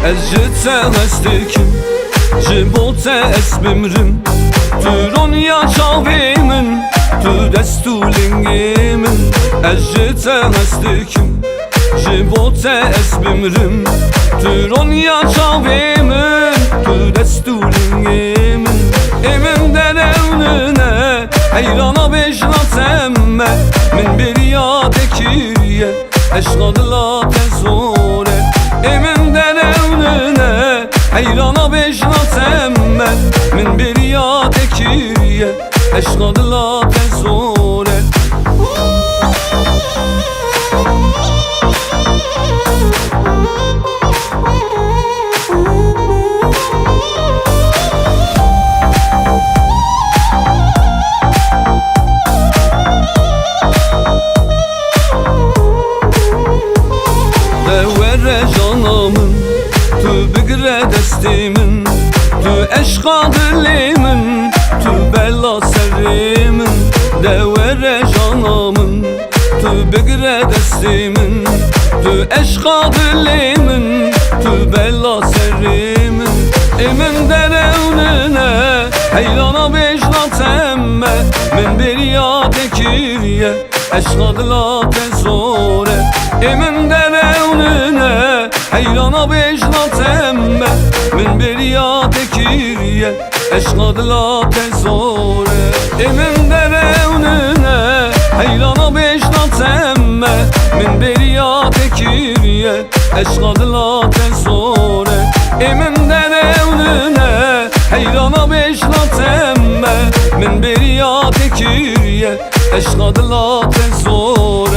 Ezcite hestikim Cibote esmimrim Türon ya çavimin Tu destulingimin Ezcite hestikim Cibote esmimrim Türon ya çavimin Tu destulingimin Emin evnine Heyrana beşnat emme Min bir ya tekirye Eşkadıla tezore Emin evnine Heyrana beşnat emme Min bir ya tekirye Eşkadıla tezore Devere canımın Tu bigre destimin Tu eşka dilimin Tu bella serimin Devere canımın Tu bigre destimin Tu eşka dilimin Tu bella serimin Emin derevnine Heylana beşnat emme Min bir ya tekirye Eşkadıla tezore Emin derevnine Heyrana beşnat emme Min bir ya tekirye Eşkadıla tezore Emin derevnine Heyrana beşnat emme Min bir ya tekirye Eşkadıla tezore Emin derevnine Heyrana beşnat emme Min bir ya tekirye Eşkadıla tezore